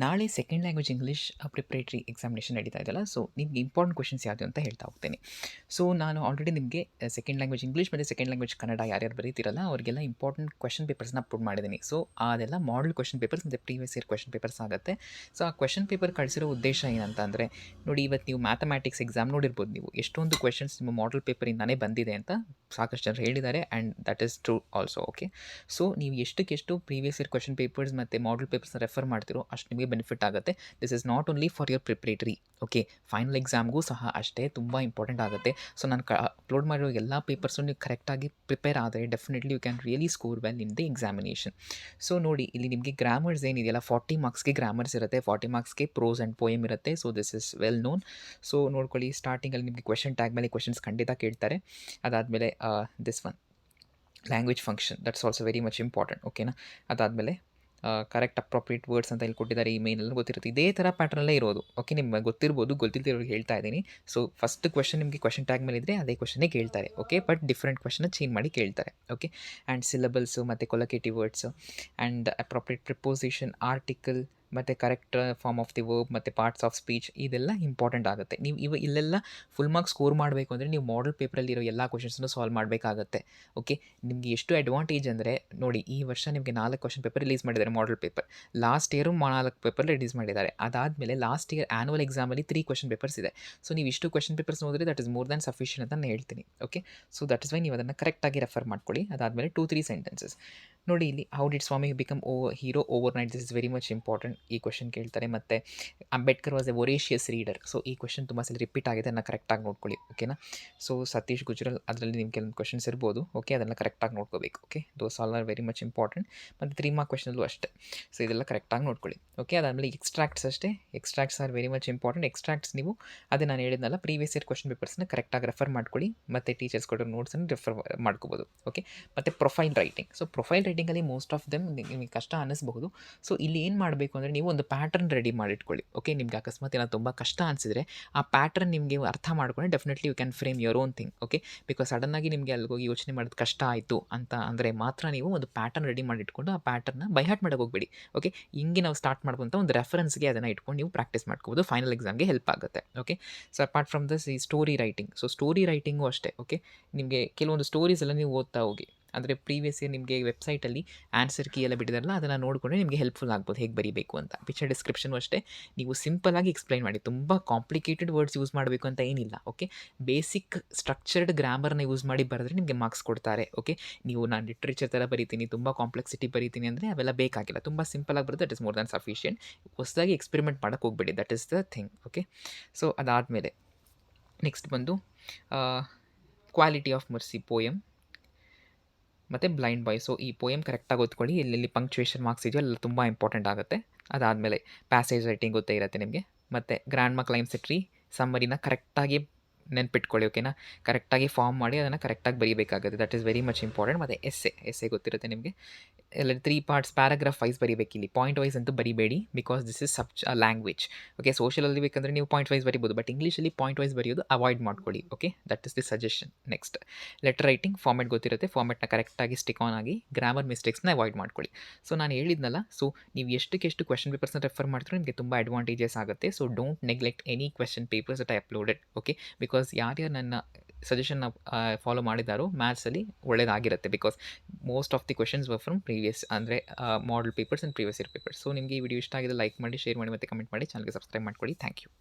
ನಾಳೆ second language English preparatory examination ನಡೀತಾ ಇದೆಯಲ್ಲ, ಸೊ ನಿಮ್ಗೆ ಇಂಪಾರ್ಟೆಂಟ್ ಕ್ವೆಶನ್ಸ್ ಯಾವುದು ಅಂತ ಹೇಳ್ತಾ ಹೋಗ್ತೀನಿ. ಸೊ ನಾನು ಆಲ್ರೆಡಿ ನಿಮಗೆ ಸೆಕೆಂಡ್ ಲ್ಯಾಂಗ್ವೇಜ್ ಇಂಗ್ಲೀಷ್ ಮತ್ತು ಸೆಕೆಂಡ್ ಲ್ಯಾಂಗ್ವೇಜ್ ಕನ್ನಡ ಯಾರ್ಯಾರು ಬರೀತಿರಲ್ಲ ಅವರಿಗೆಲ್ಲ ಇಂಪಾರ್ಟೆಂಟ್ ಕ್ವೆಶನ್ ಪೇಪರ್ಸ್ನ ಅಪ್ಲೋಡ್ ಮಾಡಿದ್ದೀನಿ. ಸೊ ಅದೆಲ್ಲ ಮಾಡಲ್ ಕ್ವೆಶನ್ ಪೇಪರ್ಸ್ ಮತ್ತು ಪ್ರೀವಿಯಸ್ ಇಯರ್ ಕ್ವೆಶನ್ ಪೇಪರ್ಸ್ ಆಗುತ್ತೆ. ಸೊ ಆ ಕ್ವೆಶನ್ ಪೇಪರ್ ಕಳಿಸಿರೋ ಉದ್ದೇಶ ಏನಂತ ಅಂದರೆ, ನೋಡಿ ಇವತ್ತು ನೀವು ಮ್ಯಾಥಮ್ಯಾಟಿಕ್ಸ್ ಎಕ್ಸಾಮ್ ನೋಡಿರ್ಬೋದು, ನೀವು ಎಷ್ಟೊಂದು ಕ್ವೆಶನ್ಸ್ ನಿಮ್ಮ ಮಾಡಲ್ ಪೇಪರಿಂದಾನೇ ಬಂದಿದೆ ಅಂತ ಸಾಕಷ್ಟು ಜನರು ಹೇಳಿದ್ದಾರೆ, and that is true also. Okay, so ನೀವು ಎಷ್ಟಕ್ಕೆಷ್ಟು ಪ್ರೀವಿಯಸ್ ಇಯರ್ ಕ್ವೆಶನ್ ಪೇಪರ್ಸ್ ಮತ್ತು ಮಾಡಲ್ ಪೇಪರ್ಸ್ನ ರೆಫರ್ ಮಾಡ್ತಿರೋ ಅಷ್ಟು ನಿಮಗೆ ಬೆನಿಫಿಟ್ ಆಗುತ್ತೆ. This is not only for your preparatory, okay, final ಎಕ್ಸಾಮ್ಗೂ ಸಹ ಅಷ್ಟೇ ತುಂಬ ಇಂಪಾರ್ಟೆಂಟ್ ಆಗುತ್ತೆ. ಸೊ ನಾನು ಅಪ್ಲೋಡ್ ಮಾಡಿರೋ ಎಲ್ಲ ಪೇಪರ್ಸು ನೀವು ಕರೆಕ್ಟಾಗಿ ಪ್ರಿಪೇರ್ ಆದರೆ definitely you can really score well in the examination. So ನೋಡಿ, ಇಲ್ಲಿ ನಿಮಗೆ ಗ್ರಾಮರ್ಸ್ ಏನಿದೆಯಲ್ಲ 40 ಮಾರ್ಕ್ಸ್ಗೆ ಗ್ರಾಮರ್ಸ್ ಇರುತ್ತೆ, 40 ಮಾರ್ಕ್ಸ್ಗೆ ಪ್ರೋಸ್ ಆ್ಯಂಡ್ ಪೋಯಮ್ ಇರುತ್ತೆ. So this is well known. So ನೋಡ್ಕೊಳ್ಳಿ, ಸ್ಟಾರ್ಟಿಂಗಲ್ಲಿ ನಿಮಗೆ ಕ್ವೆಶನ್ ಟ್ಯಾಗ್ ಮೇಲೆ ಕ್ವೆಶನ್ಸ್ ಖಂಡಿತ ಕೇಳ್ತಾರೆ. ಅದಾದಮೇಲೆ this one language function, that's also very much important. ಓಕೆನಾ, ಅದಾದಮೇಲೆ ಕರೆಕ್ಟ್ ಅಪ್ರೋಪ್ರಿಯೇಟ್ ವರ್ಡ್ಸ್ ಅಂತ ಇಲ್ಲಿ ಕೊಟ್ಟಿದ್ದಾರೆ, ಈ ಮೇನಲ್ಲಿ ಗೊತ್ತಿರುತ್ತೆ. ಇದೇ ಥರ ಪ್ಯಾಟ್ರನಲ್ಲೇ ಇರೋದು. ಓಕೆ, ನಿಮ್ಗೆ ಗೊತ್ತಿರ್ಬೋದು, ಗೊತ್ತಿಲ್ದಿರೋರಿಗೆ ಹೇಳ್ತಾ ಇದ್ದೀನಿ. ಸೊ ಫಸ್ಟ್ ಕ್ವೆಶನ್ ನಿಮಗೆ ಕ್ವೆಶನ್ ಟ್ಯಾಗ್ ಮೇಲೆ ಇದ್ದರೆ ಅದೇ ಕ್ವೆಶನ್ನೇ ಕೇಳ್ತಾರೆ. ಓಕೆ, ಬಟ್ ಡಿಫ್ರೆಂಟ್ ಕ್ವೆಶನ್ನ ಚೇಂಜ್ ಮಾಡಿ ಕೇಳ್ತಾರೆ. ಓಕೆ, ಆ್ಯಂಡ್ ಸಿಲಬಲ್ಸು ಮತ್ತು collocative words and appropriate preposition, article ಮತ್ತು correct form of the verb ಮತ್ತು ಪಾರ್ಟ್ಸ್ ಆಫ್ ಸ್ಪೀಚ್, ಇದೆಲ್ಲ ಇಂಪಾರ್ಟೆಂಟ್ ಆಗುತ್ತೆ. ನೀವು ಇಲ್ಲೆಲ್ಲ ಫುಲ್ ಮಾರ್ಕ್ಸ್ ಸ್ಕೋರ್ ಮಾಡಬೇಕು ಅಂದರೆ ನೀವು ಮಾಡಲ್ ಪೇಪರಲ್ಲಿರೋ ಎಲ್ಲ ಕ್ವೆಶನ್ಸನ್ನು ಸಾಲ್ವ್ ಮಾಡಬೇಕಾಗತ್ತೆ. ಓಕೆ, ನಿಮಗೆ ಎಷ್ಟು ಅಡ್ವಾಂಟೇಜ್ ಅಂದರೆ, ನೋಡಿ ಈ ವರ್ಷ ನಿಮಗೆ 4 ಕ್ವೆಶನ್ ಪೇಪರ್ ರಿಲೀಸ್ ಮಾಡಿದ್ದಾರೆ model paper. Last year 4 paper release ಮಾಡಿದ್ದಾರೆ. ಅದಾದಮೇಲೆ ಲಾಸ್ಟ್ ಇಯರ್ ಆ್ಯನುವಲ್ ಎಕ್ಸಾಮಲ್ಲಿ 3 ಕ್ವೆಶನ್ ಪೇಪರ್ಸ್ ಇದೆ. ಸೊ ನೀವು ಇಷ್ಟು ಕ್ವೆಶನ್ ಪೇಪರ್ಸ್ ನೋಡಿದ್ರೆ that is more than sufficient ಅಂತ ನಾನು ಹೇಳ್ತೀನಿ. Okay, so that is why ನೀವು ಅದನ್ನು ಕರೆಕ್ಟಾಗಿ ರೆಫರ್ ಮಾಡ್ಕೊಳ್ಳಿ. ಅದಾದಮೇಲೆ 2-3 ಸೆಂಟೆನ್ಸಸ್ ನೋಡಿ. ಇಲ್ಲಿ how did Swami become hero overnight, this is very much important. ಈ ಕ್ವೆಶನ್ ಕೇಳ್ತಾರೆ. ಮತ್ತು Ambedkar was a voracious reader. So ಈ ಕ್ವೆಶನ್ ತುಂಬ ಸಲ ರಿಪೀಟ್ ಆಗಿದೆ, ಅದನ್ನು ಕರೆಕ್ಟಾಗಿ ನೋಡ್ಕೊಳ್ಳಿ. ಓಕೆನಾ, ಸೊ ಸತೀಶ್ ಗುಜ್ರಲ್ ಅದರಲ್ಲಿ ನಿಮ್ಗೆ ಕೆಲವೊಂದು ಕ್ವೆಶನ್ಸ್ ಇರ್ಬೋದು. ಓಕೆ, ಅದನ್ನು ಕರೆಕ್ಟಾಗಿ ನೋಡ್ಕೋಬೇಕು. Okay, those all are very much important. ಮತ್ತು 3 ಮಾರ್ಕ್ ಕ್ವೆಶನಲ್ಲೂ ಅಷ್ಟೇ. ಸೊ ಇದೆಲ್ಲ ಕರೆಕ್ಟಾಗಿ ನೋಡ್ಕೊಳ್ಳಿ. ಓಕೆ, ಅದಾದಮೇಲೆ ಎಕ್ಸ್ಟ್ರಾಕ್ಟ್ಸ್ ಅಷ್ಟೇ. Extracts are very much important. Extracts ನೀವು ಅದೇ ನಾನು ಹೇಳಿದ್ನಲ್ಲ, ಪ್ರೀವಿಯಸ್ ಇಯರ್ ಕ್ವೆಶನ್ ಪೇಪರ್ಸ್ನ ಕರೆಕ್ಟಾಗಿ ರೆಫರ್ ಮಾಡ್ಕೊಳ್ಳಿ. ಮತ್ತು ಟೀಚರ್ಸ್ ಕೊಡೋ ನೋಟ್ಸನ್ನು ರೆಫರ್ ಮಾಡ್ಕೋಬೋದು. ಓಕೆ, ಮತ್ತು ಪ್ರೊಫೈಲ್ ರೈಟಿಂಗ್. ಸೊ ಪ್ರೊಫೈಲ್ ರೈಟಿಂಗಲ್ಲಿ ಮೋಸ್ಟ್ ಆಫ್ ದೆಮ್ ನಿಮಗೆ ಕಷ್ಟ ಅನ್ನಿಸ್ಬಹುದು. ಸೊ ಇಲ್ಲಿ ಏನು ಮಾಡಬೇಕು ಅಂದರೆ, ನೀವು ಒಂದು ಪ್ಯಾಟರ್ನ್ ರೆಡಿ ಮಾಡಿಟ್ಕೊಳ್ಳಿ. ಓಕೆ, ನಿಮಗೆ ಅಕಸ್ಮಾತ್ ಏನೋ ತುಂಬ ಕಷ್ಟ ಅನಿಸಿದರೆ ಆ ಪ್ಯಾಟರ್ನ್ ನಿಮಗೆ ಅರ್ಥ ಮಾಡ್ಕೊಂಡ್ರೆ definitely you can frame your own thing. Okay, because ಸಡನ್ನಾಗಿ ನಿಮಗೆ ಅಲ್ಲಿಗೋಗಿ ಯೋಚನೆ ಮಾಡೋದು ಕಷ್ಟ ಆಯಿತು ಅಂತ ಅಂದರೆ ಮಾತ್ರ ನೀವು ಒಂದು ಪ್ಯಾಟರ್ನ್ ರೆಡಿ ಮಾಡಿಟ್ಕೊಂಡು ಆ ಪ್ಯಾಟರ್ನ ಬೈ ಹಾರ್ಟ್ ಮಾಡೋಕೆ ಹೋಗಬೇಡಿ. ಓಕೆ, ಹಿಂಗೆ ನಾವು ಸ್ಟಾರ್ಟ್ ಮಾಡ್ಕೊಂತ ಒಂದು ರೆಫರೆನ್ಸ್ಗೆ ಅದನ್ನು ಇಟ್ಕೊಂಡು ನೀವು ಪ್ರಾಕ್ಟೀಸ್ ಮಾಡ್ಕೋಬೋದು. ಫೈನಲ್ ಎಕ್ಸಾಮ್ಗೆ ಹೆಲ್ಪ್ ಆಗುತ್ತೆ. Okay, so apart from this ಈ story writing. So story writing ಅಷ್ಟೇ. ಓಕೆ, ನಿಮಗೆ ಕೆಲವೊಂದು ಸ್ಟೋರೀಸ್ ಎಲ್ಲ ನೀವು ಓದ್ತಾ ಹೋಗಿ, ಅಂದರೆ ಪ್ರೀವಿಯಸ್ ಇಯರ್ ನಿಮಗೆ ವೆಬ್ಸೈಟಲ್ಲಿ ಆನ್ಸರ್ ಕೀ ಎಲ್ಲ ಬಿಟ್ಟಿದಾರಲ್ಲ, ಅದನ್ನು ನೋಡಿಕೊಂಡ್ರೆ ನಿಮಗೆ ಹೆಲ್ಪ್ಫುಲ್ ಆಗ್ಬೋದು ಹೇಗೆ ಬರೀಬೇಕು ಅಂತ. ಪಿಕ್ಚರ್ ಡಿಸ್ಕ್ರಿಪ್ಷನು ಅಷ್ಟೇ, ನೀವು ಸಿಂಪಲಾಗಿ ಎಕ್ಸ್ಪ್ಲೈನ್ ಮಾಡಿ. ತುಂಬ ಕಾಂಪ್ಲಿಕೇಟೆಡ್ ವರ್ಡ್ಸ್ ಯೂಸ್ ಮಾಡಬೇಕು ಅಂತ ಏನಿಲ್ಲ. ಓಕೆ, ಬೇಸಿಕ್ ಸ್ಟ್ರಕ್ಚರ್ಡ್ ಗ್ರಾಮರ್ನ ಯೂಸ್ ಮಾಡಿ ಬರೆದ್ರೆ ನಿಮಗೆ ಮಾರ್ಕ್ಸ್ ಕೊಡ್ತಾರೆ. ಓಕೆ, ನೀವು ನಾನು ಲಿಟ್ರೇಚರ್ ಥರ ಬರೀತೀನಿ, ತುಂಬ ಕಾಂಪ್ಲೆಕ್ಸಿಟಿ ಬರೀತೀನಿ ಅಂದರೆ ಅವೆಲ್ಲ ಬೇಕಾಗಿಲ್ಲ. ತುಂಬ ಸಿಂಪಲಾಗಿ ಬರೋದು that is more than sufficient. ಹೊಸದಾಗಿ ಎಕ್ಸ್ಪೆರಿಮೆಂಟ್ ಮಾಡೋಕ್ಕೆ ಹೋಗಬೇಡಿ, that is the thing. Okay, so ಅದಾದಮೇಲೆ ನೆಕ್ಸ್ಟ್ ಬಂದು ಕ್ವಾಲಿಟಿ ಆಫ್ ಮರ್ಸಿ ಪೋಯಮ್ ಮತ್ತು ಬ್ಲೈಂಡ್ ಬಾಯ್. ಸೊ ಈ ಪೋಯಮ್ ಕರೆಕ್ಟಾಗಿ ಓದ್ಕೊಳ್ಳಿ. ಎಲ್ಲೆಲ್ಲಿ ಪಂಕ್ಚುಯೇಷನ್ ಮಾರ್ಕ್ಸ್ ಇದೆಯೋ ಎಲ್ಲ ತುಂಬ ಇಂಪಾರ್ಟೆಂಟ್ ಆಗುತ್ತೆ. ಅದಾದಮೇಲೆ ಪ್ಯಾಸೇಜ್ ರೈಟಿಂಗ್ ಗೊತ್ತೇ ಇರುತ್ತೆ ನಿಮಗೆ. ಮತ್ತು ಗ್ರ್ಯಾಂಡ್ ಮಾ ಕ್ಲೈಮ್ಸ್ ಎ ಟ್ರೀ ಸಮ್ಮರಿನ ಕರೆಕ್ಟಾಗಿ ನೆನ್ಪಿಟ್ಕೊಳ್ಳಿ. ಓಕೆನಾ, ಕರೆಕ್ಟಾಗಿ ಫಾರ್ಮ್ ಮಾಡಿ ಅದನ್ನು ಕರೆಕ್ಟಾಗಿ ಬರೀಬೇಕಾಗುತ್ತೆ. That is very much important. ಮತ್ತು ಎಸ್ಸೆ ಗೊತ್ತಿರುತ್ತೆ ನಿಮಗೆ. ಎಲ್ಲ 3 ಪಾರ್ಟ್ಸ್ ಪ್ಯಾರಾಗ್ರಾಫ್ ವೈಸ್ ಬರೀಬೇಕಿಲ್ಲಿ. ಪಾಯಿಂಟ್ ವೈಸ್ ಅಂತೂ ಬರೀಬೇಡಿ, because this is language. Okay, ಸೋಷಿಯಲಲ್ಲಿ ಬೇಕಂದರೆ ನೀವು ಪಾಯಿಂಟ್ ವೈಸ್ ಬರಿಬೋದು, ಬಟ್ ಇಂಗ್ಲೀಷಲ್ಲಿ ಪಾಯಿಂಟ್ ವೈಸ್ ಬರೆಯೋದು ಅವಾಯ್ಡ್ ಮಾಡ್ಕೊಳ್ಳಿ. Okay, that is the suggestion. Next letter writing. Format ಗೊತ್ತಿರುತ್ತೆ, ಫಾರ್ಮೆಟ್ನ ಕರೆಕ್ಟಾಗಿ ಸ್ಟಿಕ್ ಆನ್ ಆಗಿ ಗ್ರಾಮರ್ ಮಿಸ್ಟೇಕ್ಸ್ನ ಅವಾಯ್ಡ್ ಮಾಡ್ಕೊಳ್ಳಿ. ಸೊ ನಾನು ಹೇಳಿದ್ನಲ್ಲ, ಸೊ ನೀವು ಎಷ್ಟಕ್ಕೆಷ್ಟು ಕ್ವೆಶನ್ ಪೇಪರ್ಸ್ನ ರೆಫರ್ ಮಾಡ್ತೀರೋ ನಿಮಗೆ ತುಂಬ ಅಡ್ವಾಂಟೇಜಸ್ ಆಗುತ್ತೆ. So don't neglect any question papers that I uploaded. Okay, because ಯಾರ್ಯಾರು ನನ್ನ ಸಜೆಷನ್ನ ಫಾಲೋ ಮಾಡಿದಾರೋ ಮ್ಯಾಥ್ಸಲ್ಲಿ ಒಳ್ಳೆಯದಾಗಿರುತ್ತೆ. Because most of the questions were from previous ಅಂದರೆ model papers and previous year papers. So ನಿಮಗೆ ಈ ವಿಡಿಯೋ ಇಷ್ಟ ಆಗಿದೆ ಲೈಕ್ ಮಾಡಿ, ಶೇರ್ ಮಾಡಿ ಮತ್ತು ಕಮೆಂಟ್ ಮಾಡಿ. ಚಾನಲ್ಗೆ ಸಬ್ಸ್ಕ್ರೈಬ್ ಮಾಡ್ಕೊಳ್ಳಿ. Thank you.